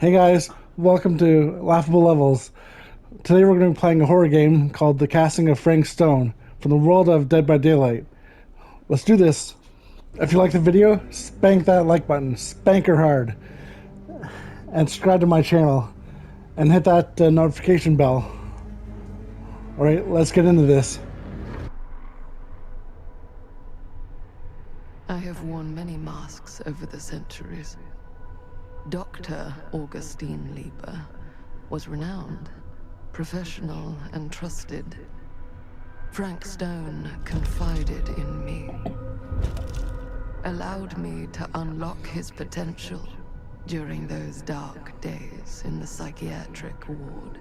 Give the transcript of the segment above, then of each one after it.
Hey guys, welcome to Laughable Levels. Today we're going to be playing a horror game called The Casting of Frank Stone from the world of Dead by Daylight. Let's do this. If you like the video, spank that like button, spank her hard, and subscribe to my channel, and hit that notification bell. Alright, let's get into this. I have worn many masks over the centuries. Dr. Augustine Lieber was renowned, professional, and trusted. Frank Stone confided in me, allowed me to unlock his potential during those dark days in the psychiatric ward.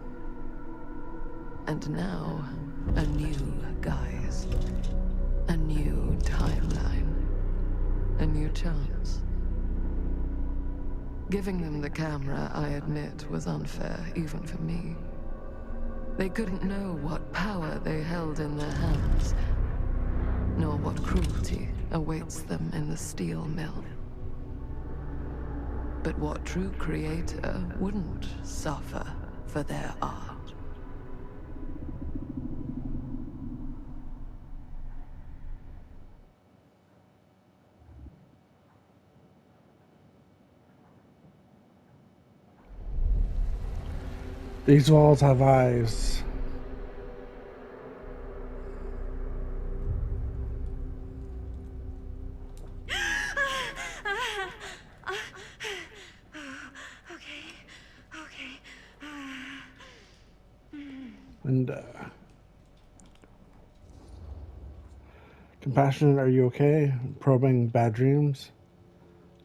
And now, a new guise, a new timeline, a new chance. Giving them the camera, I admit, was unfair, even for me. They couldn't know what power they held in their hands, nor what cruelty awaits them in the steel mill. But what true creator wouldn't suffer for their art? These walls have eyes. And compassionate, are you okay? Probing bad dreams.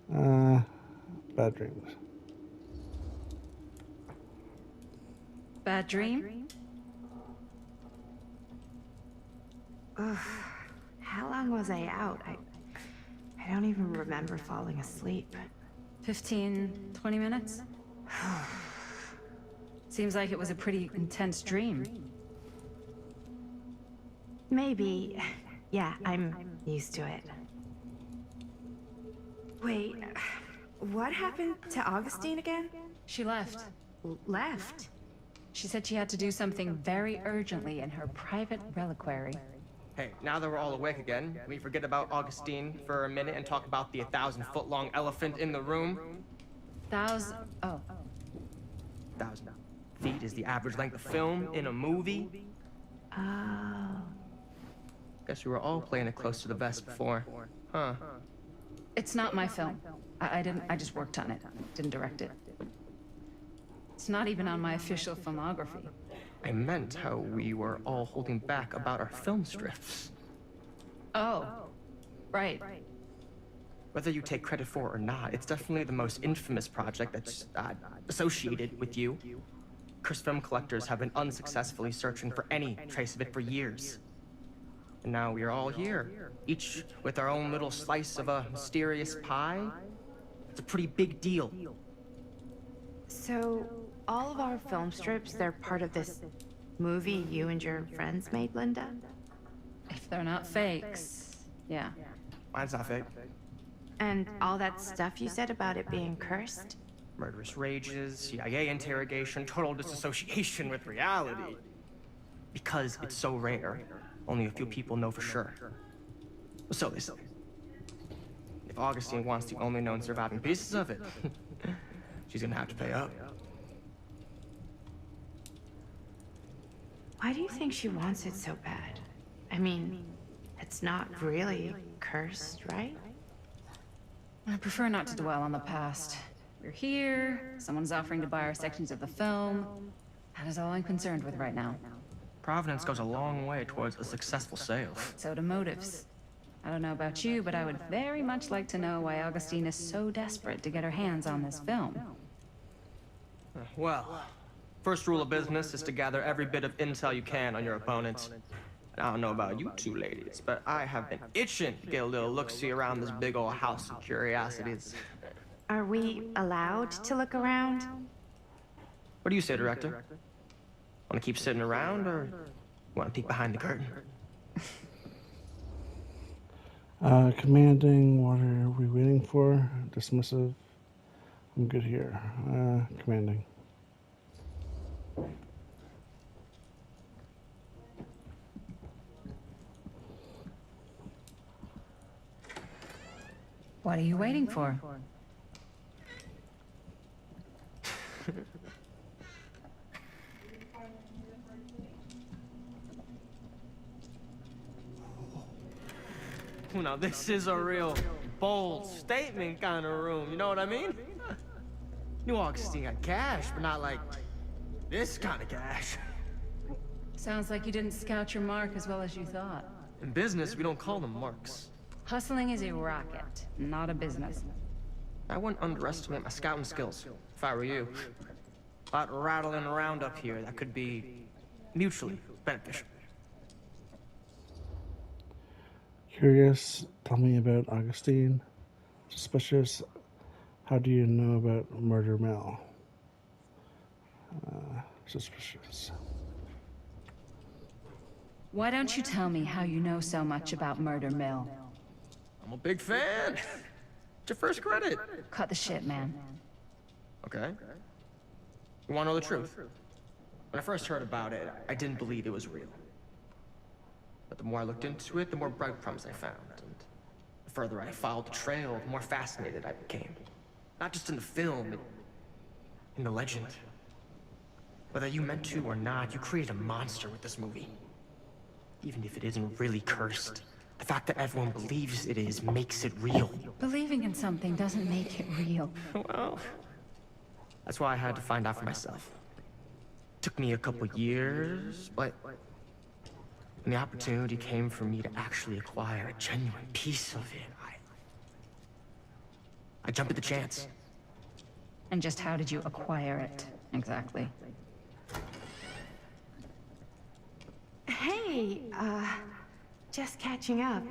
Bad dreams. Bad dream? Ugh. How long was I out? I don't even remember falling asleep. 15, 20 minutes? Seems like it was a pretty intense dream. Maybe. Yeah, I'm used to it. Wait, what happened to Augustine again? She left. Left? She said she had to do something very urgently in her private reliquary. Hey, now that we're all awake again, can we forget about Augustine for a minute and talk about the 1,000-foot-long elephant in the room? Oh. 1,000 feet is the average length of film in a movie. Oh. Guess we were all playing it close to the vest before, huh? It's not my film. I just worked on it. Didn't direct it. It's not even on my official filmography. I meant how we were all holding back about our film strips. Oh. Right. Whether you take credit for it or not, it's definitely the most infamous project that's associated with you. Cursed film collectors have been unsuccessfully searching for any trace of it for years. And now we are all here, each with our own little slice of a mysterious pie. It's a pretty big deal. So, all of our film strips, they're part of this movie you and your friends made, Linda? If they're not fakes. Yeah. Mine's not fake. And all that stuff you said about it being cursed? Murderous rages, CIA interrogation, total disassociation with reality. Because it's so rare, only a few people know for sure. So they say. If Augustine wants the only known surviving pieces of it, she's gonna have to pay up. Why do you think she wants it so bad? I mean, it's not really cursed, right? I prefer not to dwell on the past. We're here, someone's offering to buy our sections of the film. That is all I'm concerned with right now. Providence goes a long way towards a successful sale. So do motives. I don't know about you, but I would very much like to know why Augustine is so desperate to get her hands on this film. Well, first rule of business is to gather every bit of intel you can on your opponents. I don't know about you two ladies, but I have been itching to get a little look-see around this big old house of curiosities. Are we allowed to look around? What do you say, Director? Want to keep sitting around, or want to peek behind the curtain? Commanding, what are we waiting for? Dismissive. I'm good here. Commanding. What are you waiting for? Now this is a real bold statement kind of room, you know what I mean? New Augustine got cash, but not like this kind of cash. Sounds like you didn't scout your mark as well as you thought. In business, we don't call them marks. Hustling is a racket, not a business. I wouldn't underestimate my scouting skills, if I were you. A lot rattling around up here that could be mutually beneficial. Curious, tell me about Augustine. Suspicious, how do you know about Murder Mill? Suspicious. Why don't you tell me how you know so much about Murder Mill? I'm a big fan. It's your first credit. Cut the shit, man. Okay. You want to know the truth? When I first heard about it, I didn't believe it was real. But the more I looked into it, the more breadcrumbs I found. And the further I followed the trail, the more fascinated I became. Not just in the film, in the legend. Whether you meant to or not, you created a monster with this movie. Even if it isn't really cursed, the fact that everyone believes it is makes it real. Believing in something doesn't make it real. Well, that's why I had to find out for myself. Took me a couple years, but when the opportunity came for me to actually acquire a genuine piece of it, I jumped at the chance. And just how did you acquire it, exactly? Hey, just catching up.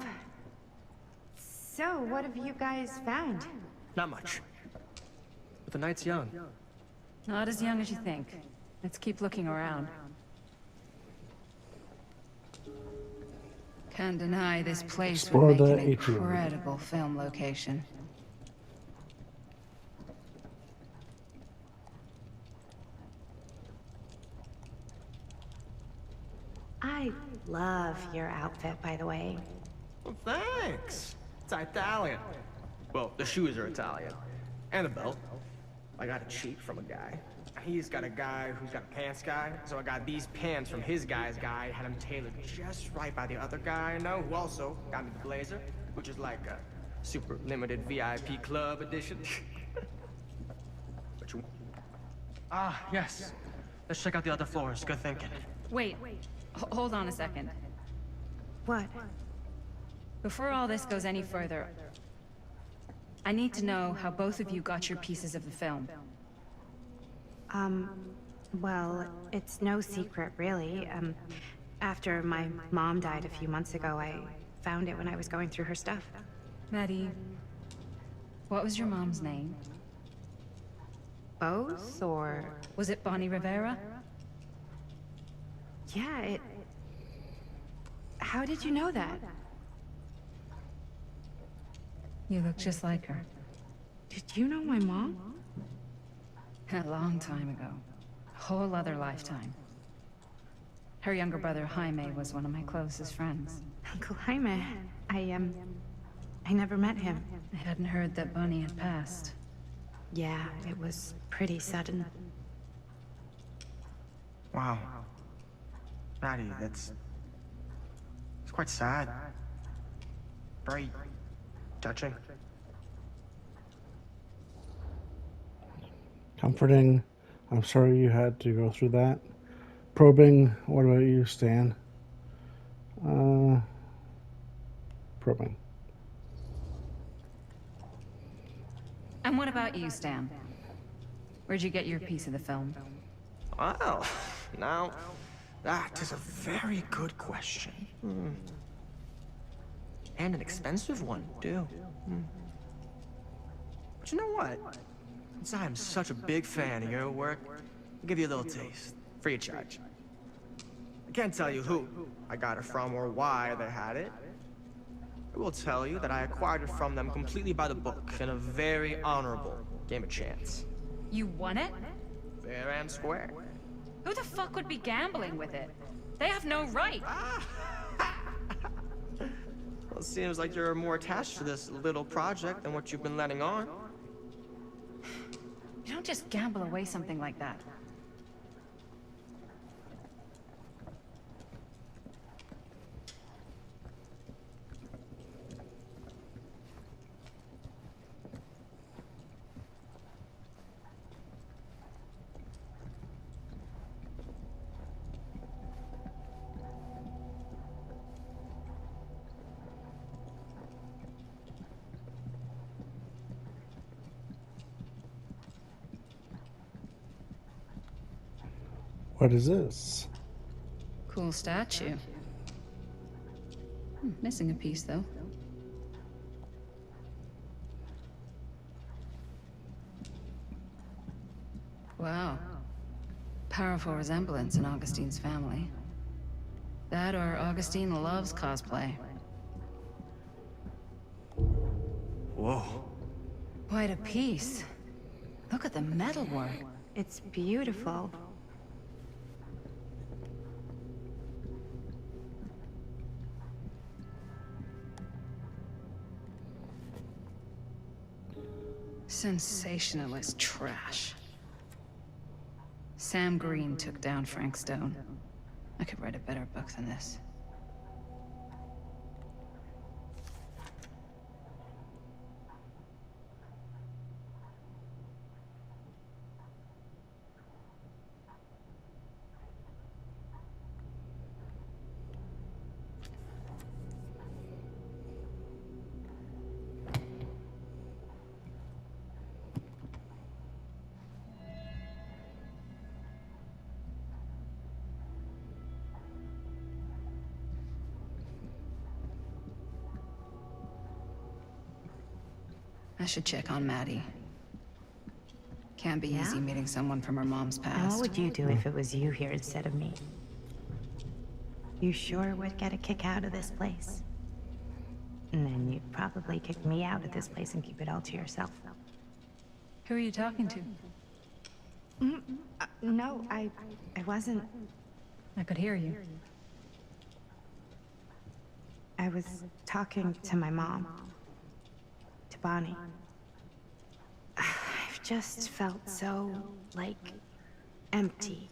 So, what have you guys found? Not much. But the night's young. Not as young as you think. Let's keep looking around. Can't deny this place Explore would make the an atrium. incredible film location. I love your outfit, by the way. Well, thanks. It's Italian. Well, the shoes are Italian. And the belt. I got it cheap from a guy. He's got a guy who's got a pants guy, so I got these pants from his guy's guy, had them tailored just right by the other guy I know, who also got me the blazer, which is like a super limited VIP club edition. But you... Ah, yes. Let's check out the other floors. Good thinking. Wait, hold on a second. What? Before all this goes any further, I need to know how both of you got your pieces of the film. Well, it's no secret, really. After my mom died a few months ago, I found it when I was going through her stuff. Maddie, what was your mom's name? Both, or... Was it Bonnie Rivera? Yeah, it... How did you know that? You look just like her. Did you know my mom? A long time ago. A whole other lifetime. Her younger brother, Jaime, was one of my closest friends. Uncle Jaime. I never met him. I hadn't heard that Bonnie had passed. Yeah, it was pretty sudden. Wow. Maddie, it's quite sad. Very touching. Comforting. I'm sorry you had to go through that. Probing. What about you, Stan? Probing. And what about you, Stan? Where'd you get your piece of the film? Well, now, that is a very good question. And an expensive one, too. But you know what? Since I am such a big fan of your work, I'll give you a little taste, free of charge. I can't tell you who I got it from or why they had it. I will tell you that I acquired it from them completely by the book in a very honorable Game a chance. You won it? Fair and square. Who the fuck would be gambling with it? They have no right. Well, it seems like you're more attached to this little project than what you've been letting on. You don't just gamble away something like that. What is this? Cool statue. Missing a piece, though. Wow. Powerful resemblance in Augustine's family. That or Augustine loves cosplay. Whoa. Quite a piece. Look at the metalwork. It's beautiful. Sensationalist trash. Sam Green took down Frank Stone. I could write a better book than this. I should check on Maddie. Can't be easy meeting someone from her mom's And what past. would you do if it was you here instead of me? You sure would get a kick out of this place. And then you'd probably kick me out of this place and keep it all to yourself. Who are you talking to? No, I wasn't. I could hear you. I was talking to my mom. To Bonnie. I've just felt so, like, empty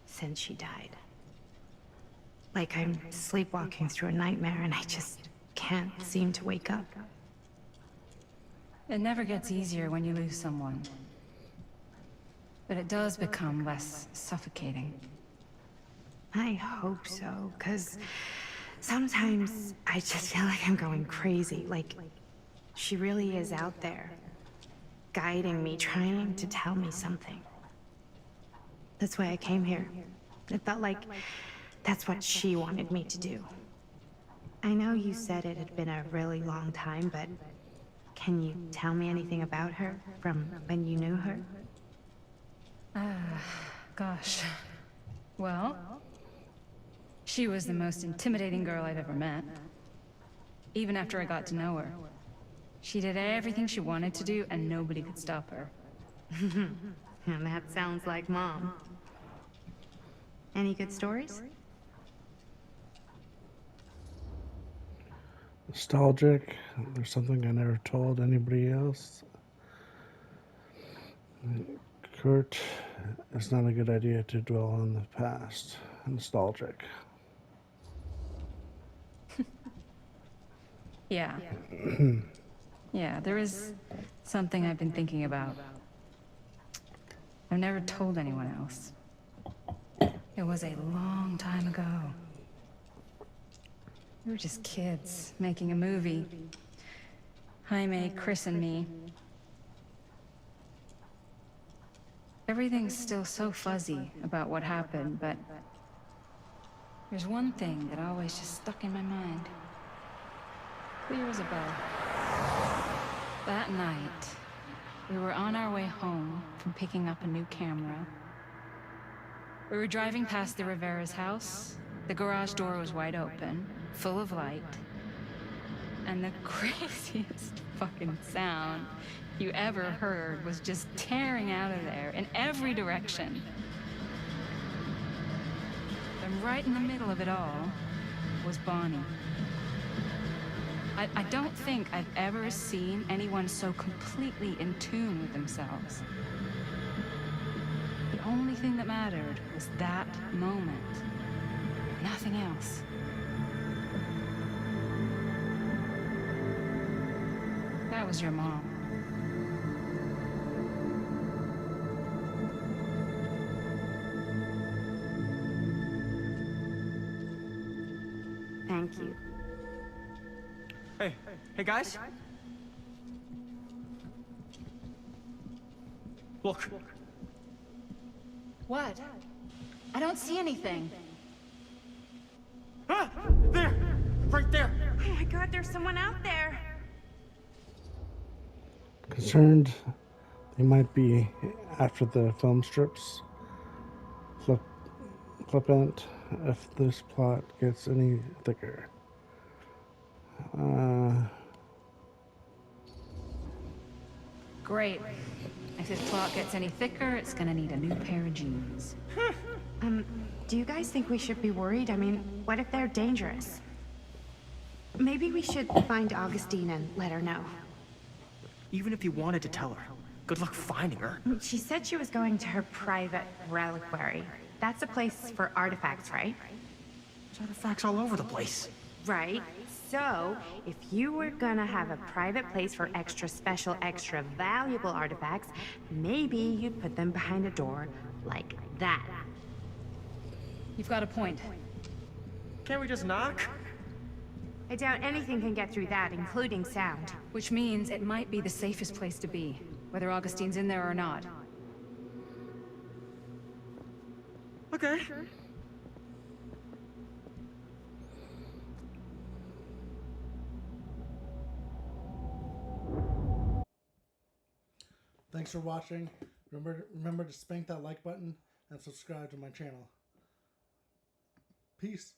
since she died. Like I'm sleepwalking through a nightmare and I just can't seem to wake up. It never gets easier when you lose someone. But it does become less suffocating. I hope so, because sometimes I just feel like I'm going crazy. Like, she really is out there, guiding me, trying to tell me something. That's why I came here. It felt like that's what she wanted me to do. I know you said it had been a really long time, but can you tell me anything about her from when you knew her? Gosh. Well, she was the most intimidating girl I've ever met. Even after I got to know her. She did everything she wanted to do, and nobody could stop her. And that sounds like Mom. Any good stories? Nostalgic. There's something I never told anybody else. Kurt, it's not a good idea to dwell on the past. Nostalgic. Yeah. Yeah, there is something I've been thinking about. I've never told anyone else. It was a long time ago. We were just kids, making a movie. Jaime, Chris, and me. Everything's still so fuzzy about what happened, but there's one thing that always just stuck in my mind. Clear as a bell. That night, we were on our way home from picking up a new camera. We were driving past the Rivera's house. The garage door was wide open, full of light. And the craziest fucking sound you ever heard was just tearing out of there in every direction. And right in the middle of it all was Bonnie. I don't think I've ever seen anyone so completely in tune with themselves. The only thing that mattered was that moment. Nothing else. That was your mom. Thank you. Hey guys. Look. What? I don't see anything. Ah! There! Right there! Oh my god, there's someone out there! Concerned they might be after the film strips. Flippant if this plot gets any thicker. Great. If this plot gets any thicker, it's gonna need a new pair of jeans. Do you guys think we should be worried? I mean, what if they're dangerous? Maybe we should find Augustine and let her know. Even if you wanted to tell her, good luck finding her. She said she was going to her private reliquary. That's a place for artifacts, right? There's artifacts all over the place. Right. So, if you were gonna have a private place for extra special, extra valuable artifacts, maybe you'd put them behind a door like that. You've got a point. Can't we just knock? I doubt anything can get through that, including sound. Which means it might be the safest place to be, whether Augustine's in there or not. Okay. Thanks for watching. Remember to spank that like button and subscribe to my channel. Peace.